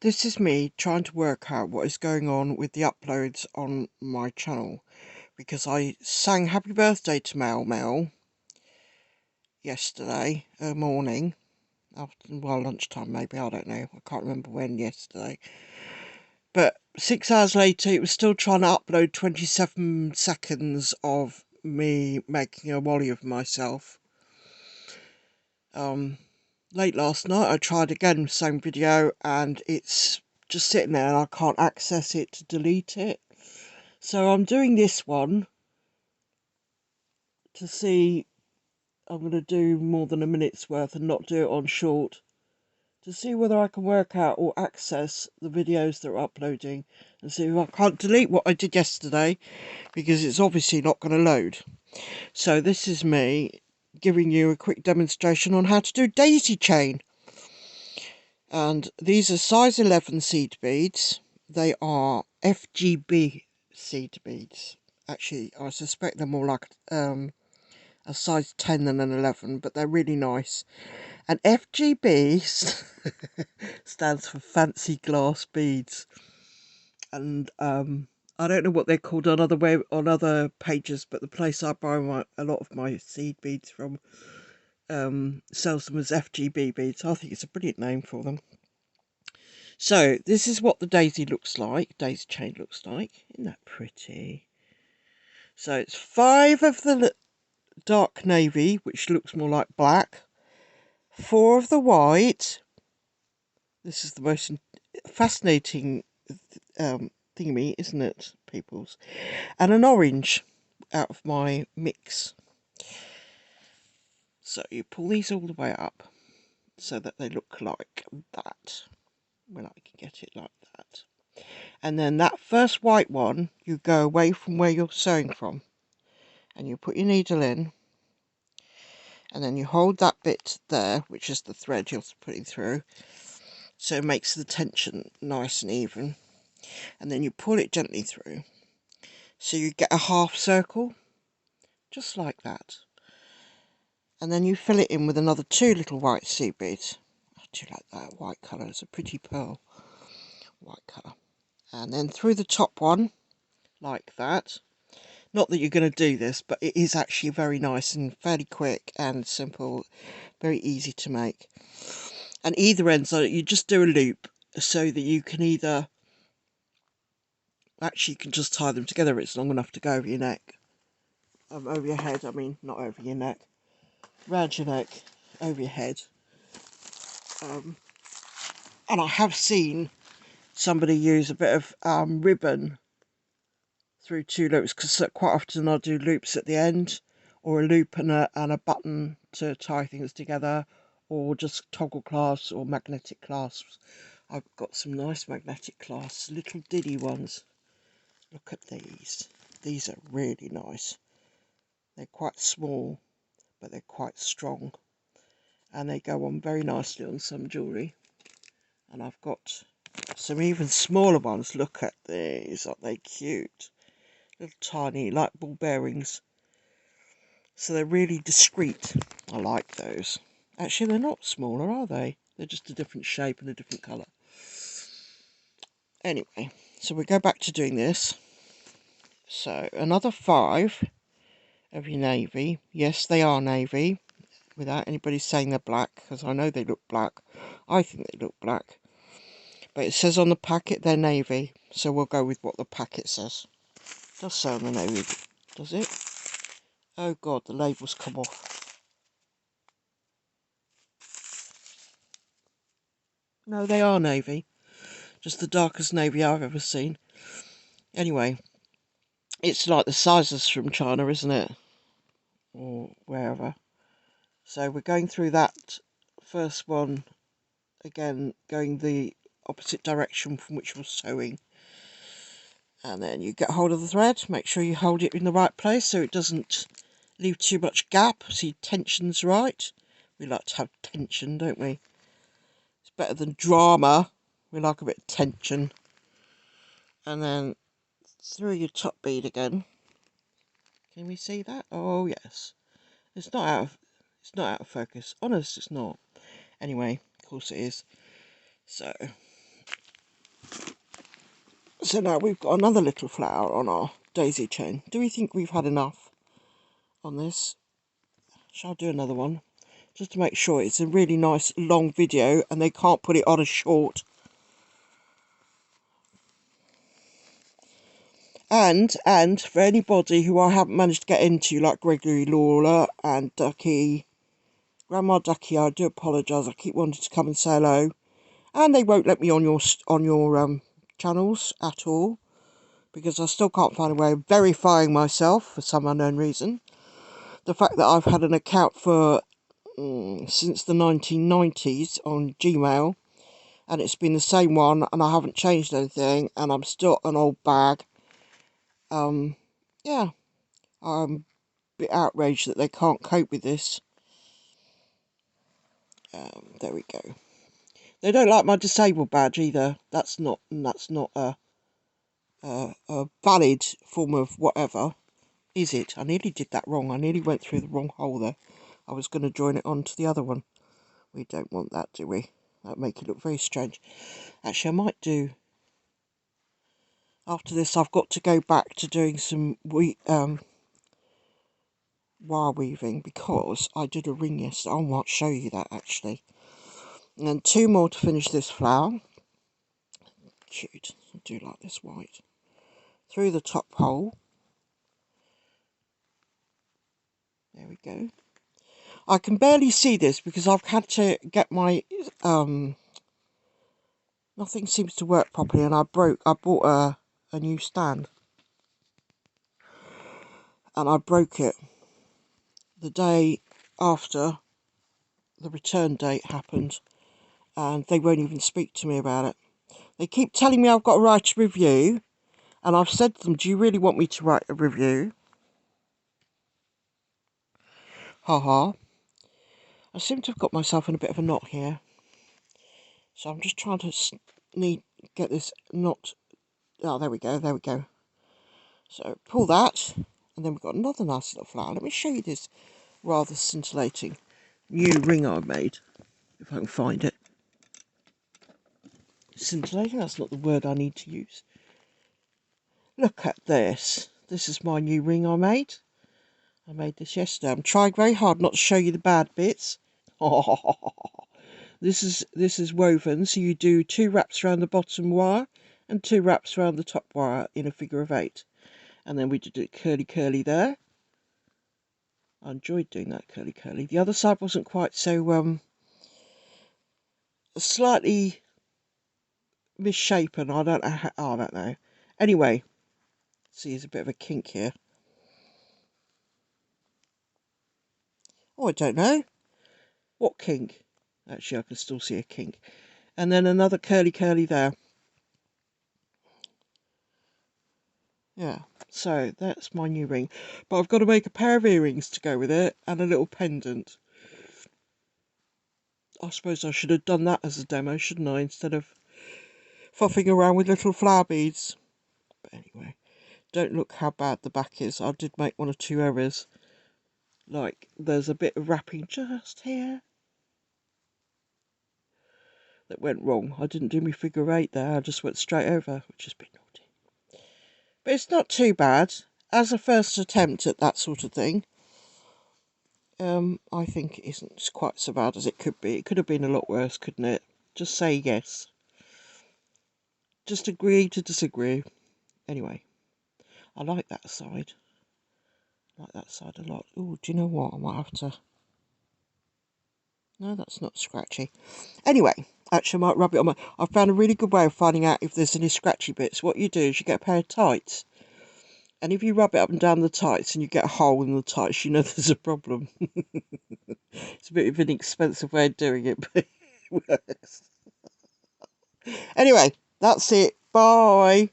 This is me trying to work out what is going on with the uploads on my channel, because I sang happy birthday to Mel Mel yesterday morning, after, well, lunchtime maybe, I don't know, I can't remember when yesterday, but 6 hours later it was still trying to upload 27 seconds of me making a wally of myself. Late last night I tried again, same video, and it's just sitting there and I can't access it to delete it. So I'm doing this one to see, I'm going to do more than a minute's worth and not do it on short, to see whether I can work out or access the videos that are uploading, and see if I can't delete what I did yesterday, because it's obviously not going to load. So this is me giving you a quick demonstration on how to do daisy chain. And these are size 11 seed beads. They are FGB seed beads. Actually, I suspect they're more like a size 10 than an 11, but they're really nice. And FGB stands for fancy glass beads. And I don't know what they're called on other pages, but the place I buy a lot of my seed beads from sells them as FGB beads. I think it's a brilliant name for them. So this is what the daisy chain looks like. Isn't that pretty? So it's 5 of the dark navy, which looks more like black, 4 of the white. This is the most fascinating thingy, isn't it, peoples? And an orange out of my mix. So you pull these all the way up so that they look like that. Well, I can get it like that. And then that first white one, you go away from where you're sewing from, and you put your needle in, and then you hold that bit there, which is the thread you're putting through, so it makes the tension nice and even, and then you pull it gently through, so you get a half circle, just like that, and then you fill it in with another 2 little white seed beads. I do like that white colour, it's a pretty pearl white colour, and then through the top one, like that. Not that you're going to do this, but it is actually very nice and fairly quick and simple, very easy to make. And either end, so you just do a loop so that you can either, actually you can just tie them together, it's long enough to go over your neck. Over your head, I mean, not over your neck. Round your neck, over your head. And I have seen somebody use a bit of ribbon through 2 loops, because quite often I'll do loops at the end, or a loop and a button to tie things together, or just toggle clasps or magnetic clasps. I've got some nice magnetic clasps, little diddy ones. Look at these. These are really nice. They're quite small, but they're quite strong, and they go on very nicely on some jewellery. And I've got some even smaller ones. Look at these, aren't they cute? Little tiny light ball bearings. So they're really discreet. I like those. Actually, they're not smaller, are they? They're just a different shape and a different colour. Anyway, so we go back to doing this. So another 5 of your navy. Yes, they are navy, without anybody saying they're black, because I know they look black. I think they look black. But it says on the packet they're navy, so we'll go with what the packet says. It does say on the navy, does it? Oh God, the label's come off. No, they are navy. Just the darkest navy I've ever seen. Anyway, it's like the sizes from China, isn't it? Or wherever. So we're going through that first one, again, going the opposite direction from which we're sewing. And then you get hold of the thread, make sure you hold it in the right place so it doesn't leave too much gap, so your tension's right. We like to have tension, don't we? It's better than drama. We like a bit of tension. And then through your top bead again. Can we see that? Oh yes. It's not out of focus. Honest, it's not. Anyway, of course it is. So So now we've got another little flower on our daisy chain. Do we think we've had enough on this? Shall I do another one? Just to make sure it's a really nice long video and they can't put it on a short. And for anybody who I haven't managed to get into, like Gregory Lawler and Ducky, Grandma Ducky, I do apologise. I keep wanting to come and say hello, and they won't let me on your channels at all because I still can't find a way of verifying myself for some unknown reason. The fact that I've had an account for since the 1990s on Gmail, and it's been the same one, and I haven't changed anything, and I'm still an old bag. Yeah, I'm a bit outraged that they can't cope with this. There we go. They don't like my disabled badge either. That's not a valid form of whatever, is it? I nearly did that wrong. I nearly went through the wrong hole there. I was going to join it onto the other one. We don't want that, do we? That would make it look very strange. Actually, I might do... After this, I've got to go back to doing some wire weaving because I did a ring yesterday. I might show you that, actually. And then 2 more to finish this flower. Cute. I do like this white. Through the top hole. There we go. I can barely see this because I've had to get my nothing seems to work properly, and I bought a new stand, and I broke it the day after the return date happened, and they won't even speak to me about it. They keep telling me I've got to write a review, and I've said to them, do you really want me to write a review? Ha. I seem to have got myself in a bit of a knot here, so I'm just trying to get this knot. Oh, there we go. So pull that, and then we've got another nice little flower. Let me show you this rather scintillating new ring I made, if I can find it. Scintillating, that's not the word I need to use. Look at this. This is my new ring I made. I made this yesterday. I'm trying very hard not to show you the bad bits. This is woven, so you do 2 wraps around the bottom wire and 2 wraps around the top wire in a figure of 8. And then we did it curly there. I enjoyed doing that curly. The other side wasn't quite so slightly misshapen. I don't know. Anyway, see, there's a bit of a kink here. Oh, I don't know. What kink? Actually, I can still see a kink. And then another curly there. Yeah, so that's my new ring. But I've got to make a pair of earrings to go with it and a little pendant. I suppose I should have done that as a demo, shouldn't I? Instead of fuffing around with little flower beads. But anyway, don't look how bad the back is. I did make 1 or 2 errors. Like, there's a bit of wrapping just here that went wrong. I didn't do my figure 8 there. I just went straight over, which is a bit naughty. But it's not too bad. As a first attempt at that sort of thing, I think it isn't quite so bad as it could be. It could have been a lot worse, couldn't it? Just say yes. Just agree to disagree. Anyway, I like that side. I like that side a lot. Oh, do you know what? I might have to... No, that's not scratchy. Anyway, actually I might rub it on my... I found a really good way of finding out if there's any scratchy bits. What you do is you get a pair of tights. And if you rub it up and down the tights and you get a hole in the tights, you know there's a problem. It's a bit of an expensive way of doing it, but it works. Anyway, that's it. Bye.